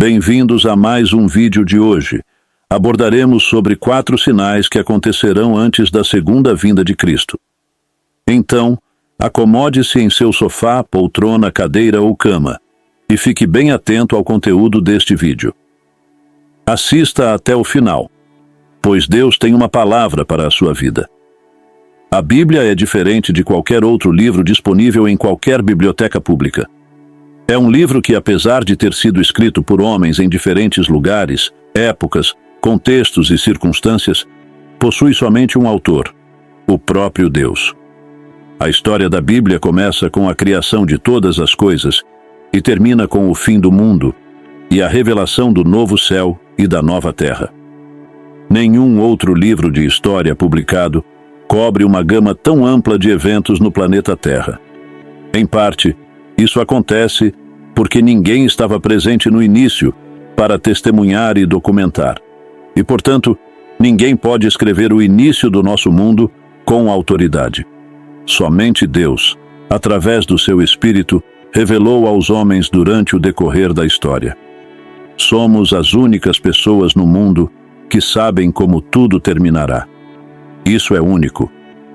Bem-vindos a mais um vídeo de hoje. Abordaremos sobre 4 sinais que acontecerão antes da segunda vinda de Cristo. Então, acomode-se em seu sofá, poltrona, cadeira ou cama e fique bem atento ao conteúdo deste vídeo. Assista até o final, pois Deus tem uma palavra para a sua vida. A Bíblia é diferente de qualquer outro livro disponível em qualquer biblioteca pública. É um livro que, apesar de ter sido escrito por homens em diferentes lugares, épocas, contextos e circunstâncias, possui somente um autor, o próprio Deus. A história da Bíblia começa com a criação de todas as coisas e termina com o fim do mundo e a revelação do novo céu e da nova terra. Nenhum outro livro de história publicado cobre uma gama tão ampla de eventos no planeta Terra. Em parte, isso acontece porque ninguém estava presente no início para testemunhar e documentar. E, portanto, ninguém pode escrever o início do nosso mundo com autoridade. Somente Deus, através do seu Espírito, revelou aos homens durante o decorrer da história. Somos as únicas pessoas no mundo que sabem como tudo terminará. Isso é único,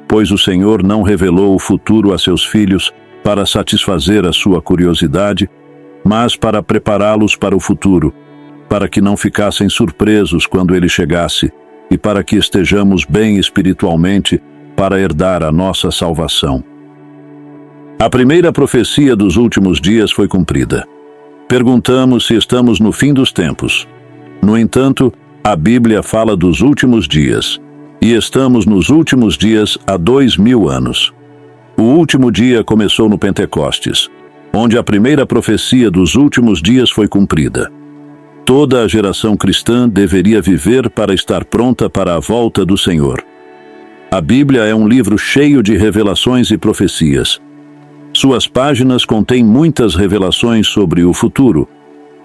pois o Senhor não revelou o futuro a seus filhos para satisfazer a sua curiosidade, mas para prepará-los para o futuro, para que não ficassem surpresos quando ele chegasse e para que estejamos bem espiritualmente para herdar a nossa salvação. A primeira profecia dos últimos dias foi cumprida. Perguntamos se estamos no fim dos tempos. No entanto, a Bíblia fala dos últimos dias, e estamos nos últimos dias há 2000 anos. O último dia começou no Pentecostes, onde a primeira profecia dos últimos dias foi cumprida. Toda a geração cristã deveria viver para estar pronta para a volta do Senhor. A Bíblia é um livro cheio de revelações e profecias. Suas páginas contêm muitas revelações sobre o futuro,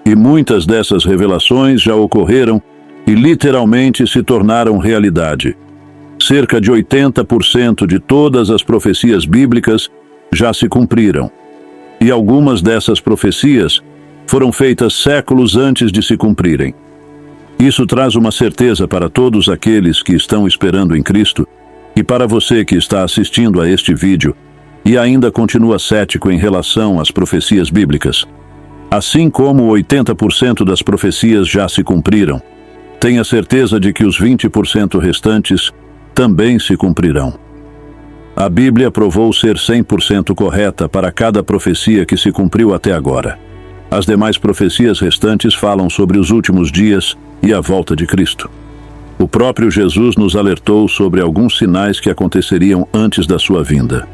e muitas dessas revelações já ocorreram e literalmente se tornaram realidade. Cerca de 80% de todas as profecias bíblicas já se cumpriram. E algumas dessas profecias foram feitas séculos antes de se cumprirem. Isso traz uma certeza para todos aqueles que estão esperando em Cristo e para você que está assistindo a este vídeo e ainda continua cético em relação às profecias bíblicas. Assim como 80% das profecias já se cumpriram, tenha certeza de que os 20% restantes também se cumprirão. A Bíblia provou ser 100% correta para cada profecia que se cumpriu até agora. As demais profecias restantes falam sobre os últimos dias e a volta de Cristo. O próprio Jesus nos alertou sobre alguns sinais que aconteceriam antes da sua vinda.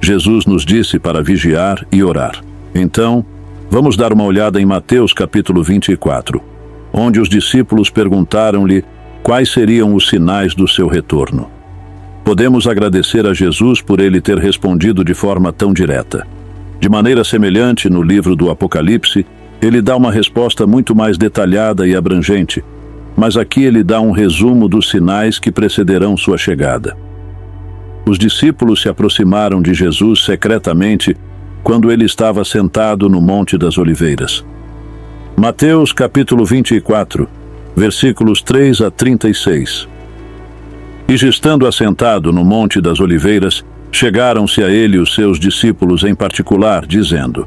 Jesus nos disse para vigiar e orar. Então, vamos dar uma olhada em Mateus capítulo 24, onde os discípulos perguntaram-lhe quais seriam os sinais do seu retorno. Podemos agradecer a Jesus por ele ter respondido de forma tão direta. De maneira semelhante, no livro do Apocalipse, ele dá uma resposta muito mais detalhada e abrangente, mas aqui ele dá um resumo dos sinais que precederão sua chegada. Os discípulos se aproximaram de Jesus secretamente quando ele estava sentado no Monte das Oliveiras. Mateus capítulo 24, versículos 3 a 36. E estando assentado no Monte das Oliveiras, chegaram-se a ele os seus discípulos em particular, dizendo: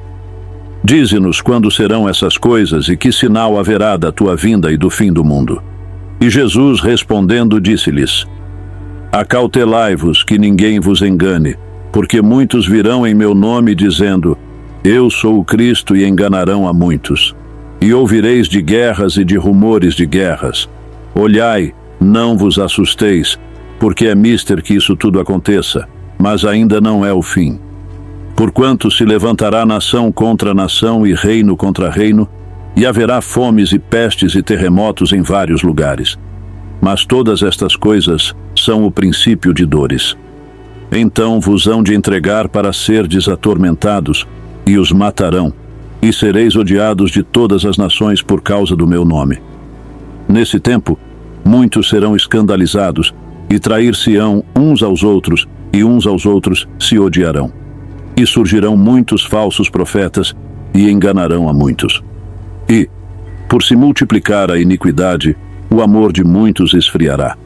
Dize-nos quando serão essas coisas e que sinal haverá da tua vinda e do fim do mundo. E Jesus respondendo disse-lhes: Acautelai-vos que ninguém vos engane, porque muitos virão em meu nome dizendo: Eu sou o Cristo, e enganarão a muitos. E ouvireis de guerras e de rumores de guerras. Olhai, não vos assusteis, porque é mister que isso tudo aconteça, mas ainda não é o fim. Porquanto se levantará nação contra nação e reino contra reino, e haverá fomes e pestes e terremotos em vários lugares. Mas todas estas coisas são o princípio de dores. Então vos hão de entregar para serdes atormentados, e os matarão, e sereis odiados de todas as nações por causa do meu nome. Nesse tempo, muitos serão escandalizados, e trair-se-ão uns aos outros, e uns aos outros se odiarão. E surgirão muitos falsos profetas, e enganarão a muitos. E, Por se multiplicar a iniquidade, o amor de muitos esfriará.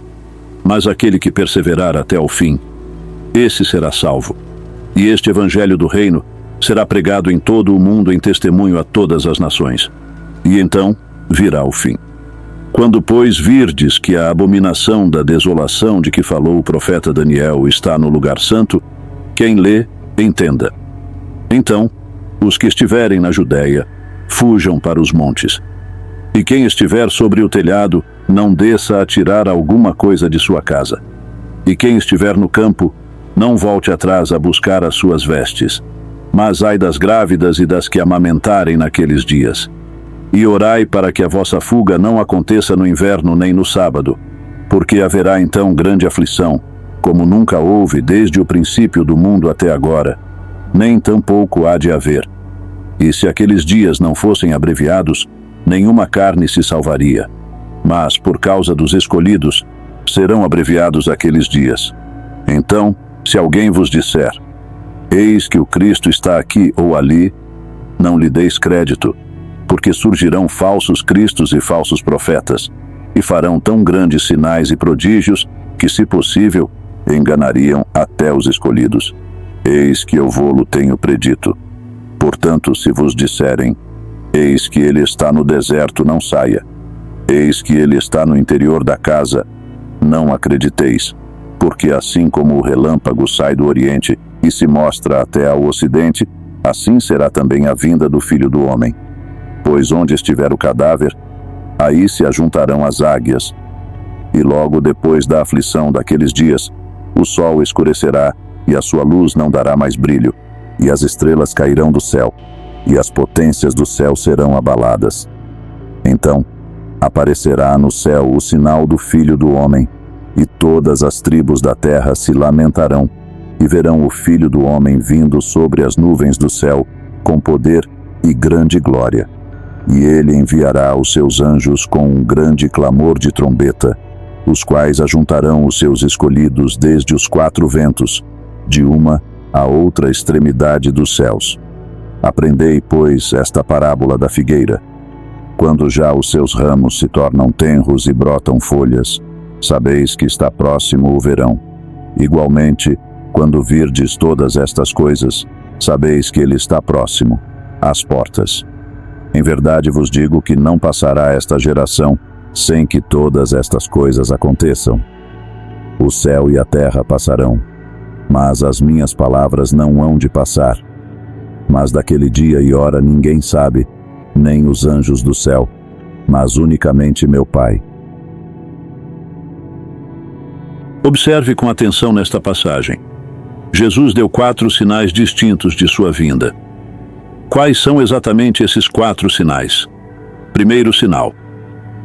Mas aquele que perseverar até ao fim, esse será salvo. E este evangelho do reino será pregado em todo o mundo em testemunho a todas as nações. E então virá o fim. Quando, pois, virdes que a abominação da desolação de que falou o profeta Daniel está no lugar santo, quem lê, entenda. Então, os que estiverem na Judéia, fujam para os montes. E quem estiver sobre o telhado, não desça a tirar alguma coisa de sua casa. E quem estiver no campo, não volte atrás a buscar as suas vestes. Mas ai das grávidas e das que amamentarem naqueles dias. E orai para que a vossa fuga não aconteça no inverno nem no sábado, porque haverá então grande aflição, como nunca houve desde o princípio do mundo até agora, nem tampouco há de haver. E se aqueles dias não fossem abreviados, nenhuma carne se salvaria. Mas, por causa dos escolhidos, serão abreviados aqueles dias. Então, se alguém vos disser, eis que o Cristo está aqui ou ali, não lhe deis crédito, porque surgirão falsos cristos e falsos profetas, e farão tão grandes sinais e prodígios que, se possível, enganariam até os escolhidos. Eis que eu vô-lo tenho predito. Portanto, se vos disserem, eis que ele está no deserto, não saia. Eis que ele está no interior da casa, não acrediteis. Porque assim como o relâmpago sai do oriente e se mostra até ao ocidente, assim será também a vinda do Filho do Homem. Pois onde estiver o cadáver, aí se ajuntarão as águias. E logo depois da aflição daqueles dias, o sol escurecerá, e a sua luz não dará mais brilho, e as estrelas cairão do céu, e as potências do céu serão abaladas. Então, aparecerá no céu o sinal do Filho do Homem, e todas as tribos da terra se lamentarão, e verão o Filho do Homem vindo sobre as nuvens do céu, com poder e grande glória. E ele enviará os seus anjos com um grande clamor de trombeta, os quais ajuntarão os seus escolhidos desde os quatro ventos, de uma à outra extremidade dos céus. Aprendei, pois, esta parábola da figueira. Quando já os seus ramos se tornam tenros e brotam folhas, sabeis que está próximo o verão. Igualmente, quando virdes todas estas coisas, sabeis que ele está próximo, às portas. Em verdade vos digo que não passará esta geração sem que todas estas coisas aconteçam. O céu e a terra passarão, mas as minhas palavras não hão de passar. Mas daquele dia e hora ninguém sabe, nem os anjos do céu, mas unicamente meu Pai. Observe com atenção nesta passagem. Jesus deu 4 sinais distintos de sua vinda. Quais são exatamente esses 4 sinais? Primeiro sinal.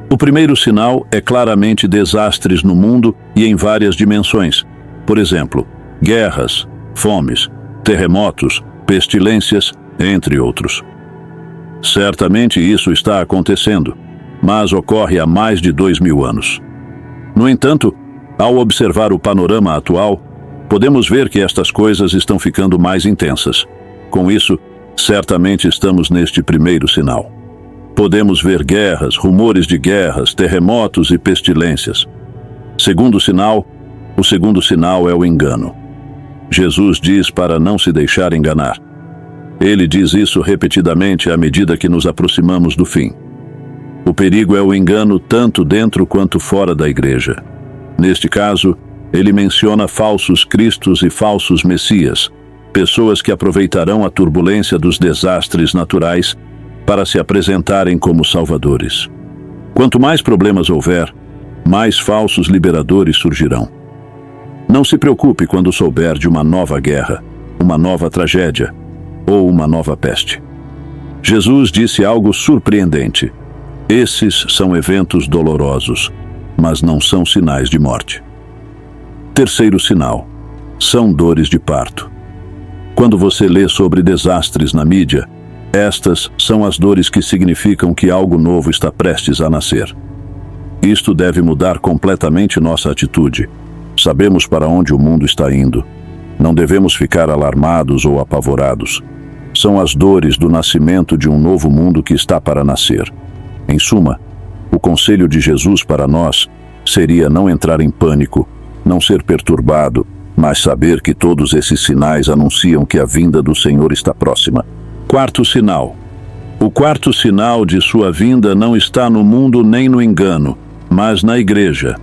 O primeiro sinal é claramente desastres no mundo e em várias dimensões. Por exemplo, guerras, fomes, terremotos, pestilências, entre outros. Certamente isso está acontecendo, mas ocorre há mais de 2000 anos. No entanto, ao observar o panorama atual, podemos ver que estas coisas estão ficando mais intensas. Com isso, certamente estamos neste primeiro sinal. Podemos ver guerras, rumores de guerras, terremotos e pestilências. Segundo sinal, o segundo sinal é o engano. Jesus diz para não se deixar enganar. Ele diz isso repetidamente à medida que nos aproximamos do fim. O perigo é o engano tanto dentro quanto fora da igreja. Neste caso, ele menciona falsos cristos e falsos messias, pessoas que aproveitarão a turbulência dos desastres naturais para se apresentarem como salvadores. Quanto mais problemas houver, mais falsos liberadores surgirão. Não se preocupe quando souber de uma nova guerra, uma nova tragédia ou uma nova peste. Jesus disse algo surpreendente. Esses são eventos dolorosos, mas não são sinais de morte. Terceiro sinal. São dores de parto. Quando você lê sobre desastres na mídia, estas são as dores que significam que algo novo está prestes a nascer. Isto deve mudar completamente nossa atitude. Sabemos para onde o mundo está indo. Não devemos ficar alarmados ou apavorados. São as dores do nascimento de um novo mundo que está para nascer. Em suma, o conselho de Jesus para nós seria não entrar em pânico, não ser perturbado, mas saber que todos esses sinais anunciam que a vinda do Senhor está próxima. Quarto sinal. O quarto sinal de sua vinda não está no mundo nem no engano, mas na igreja.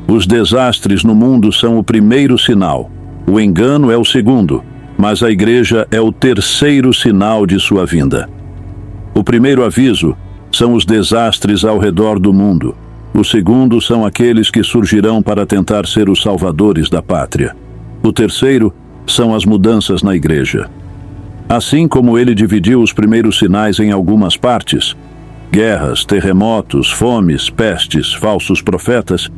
Os desastres no mundo são o primeiro sinal, o engano é o segundo, mas a igreja é o terceiro sinal de sua vinda. O primeiro aviso são os desastres ao redor do mundo. O segundo são aqueles que surgirão para tentar ser os salvadores da pátria. O terceiro são as mudanças na igreja. Assim como ele dividiu os primeiros sinais em algumas partes, guerras, terremotos, fomes, pestes, falsos profetas,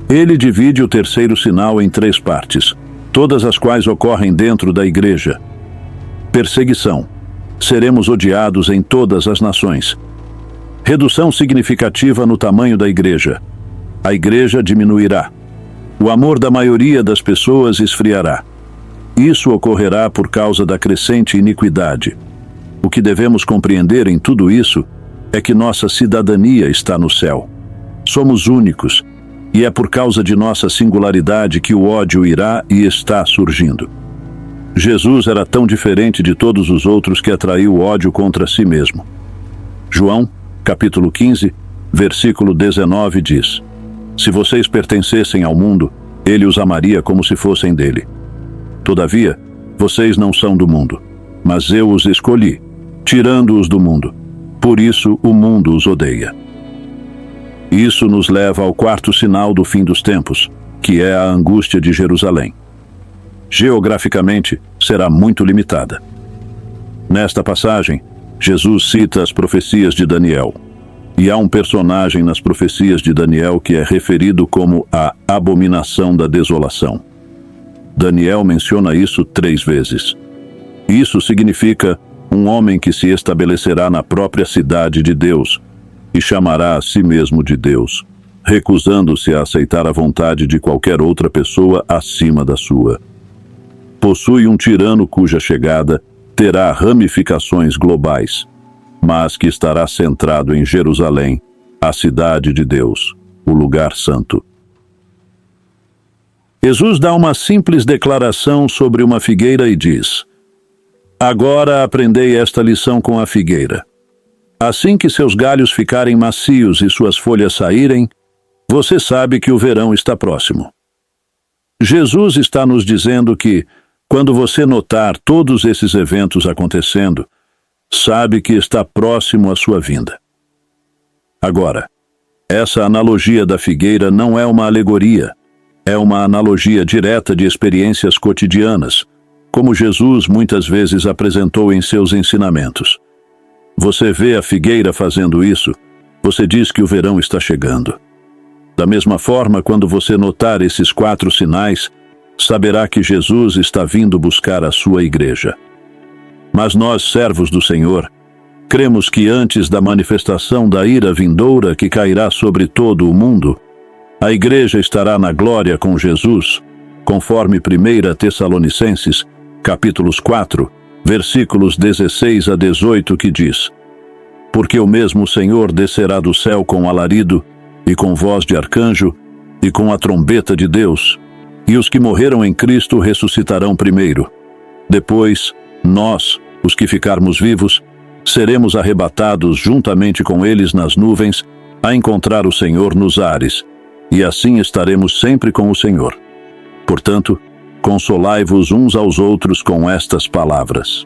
ele divide o terceiro sinal em 3 partes, todas as quais ocorrem dentro da igreja. Perseguição. Seremos odiados em todas as nações. Redução significativa no tamanho da igreja. A igreja diminuirá. O amor da maioria das pessoas esfriará. Isso ocorrerá por causa da crescente iniquidade. O que devemos compreender em tudo isso é que nossa cidadania está no céu. Somos únicos, e é por causa de nossa singularidade que o ódio irá e está surgindo. Jesus era tão diferente de todos os outros que atraiu o ódio contra si mesmo. João, capítulo 15, versículo 19 diz: Se vocês pertencessem ao mundo, ele os amaria como se fossem dele. Todavia, vocês não são do mundo, mas eu os escolhi, tirando-os do mundo. Por isso o mundo os odeia. Isso nos leva ao quarto sinal do fim dos tempos, que é a angústia de Jerusalém. Geograficamente, será muito limitada. Nesta passagem, Jesus cita as profecias de Daniel. E há um personagem nas profecias de Daniel que é referido como a abominação da desolação. Daniel menciona isso 3 vezes. Isso significa um homem que se estabelecerá na própria cidade de Deus e chamará a si mesmo de Deus, recusando-se a aceitar a vontade de qualquer outra pessoa acima da sua. Possui um tirano cuja chegada terá ramificações globais, mas que estará centrado em Jerusalém, a cidade de Deus, o lugar santo. Jesus dá uma simples declaração sobre uma figueira e diz: Agora aprendei esta lição com a figueira. Assim que seus galhos ficarem macios e suas folhas saírem, você sabe que o verão está próximo. Jesus está nos dizendo que, quando você notar todos esses eventos acontecendo, sabe que está próximo a sua vinda. Agora, essa analogia da figueira não é uma alegoria, é uma analogia direta de experiências cotidianas, como Jesus muitas vezes apresentou em seus ensinamentos. Você vê a figueira fazendo isso, você diz que o verão está chegando. Da mesma forma, quando você notar esses 4 sinais, saberá que Jesus está vindo buscar a sua igreja. Mas nós, servos do Senhor, cremos que antes da manifestação da ira vindoura que cairá sobre todo o mundo, a igreja estará na glória com Jesus, conforme 1 Tessalonicenses, capítulos 4, versículos 16 a 18, que diz: Porque o mesmo Senhor descerá do céu com alarido, e com voz de arcanjo, e com a trombeta de Deus, e os que morreram em Cristo ressuscitarão primeiro. Depois, nós, os que ficarmos vivos, seremos arrebatados juntamente com eles nas nuvens, a encontrar o Senhor nos ares, e assim estaremos sempre com o Senhor. Portanto, consolai-vos uns aos outros com estas palavras.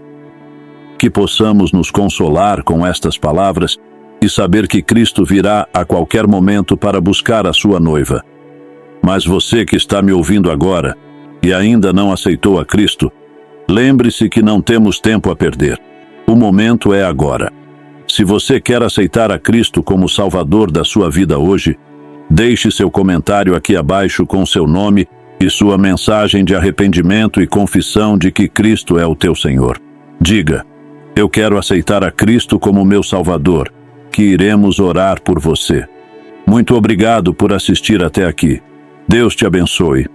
Que possamos nos consolar com estas palavras e saber que Cristo virá a qualquer momento para buscar a sua noiva. Mas você que está me ouvindo agora e ainda não aceitou a Cristo, lembre-se que não temos tempo a perder. O momento é agora. Se você quer aceitar a Cristo como Salvador da sua vida hoje, deixe seu comentário aqui abaixo com seu nome e sua mensagem de arrependimento e confissão de que Cristo é o teu Senhor. Diga: eu quero aceitar a Cristo como meu Salvador, que iremos orar por você. Muito obrigado por assistir até aqui. Deus te abençoe.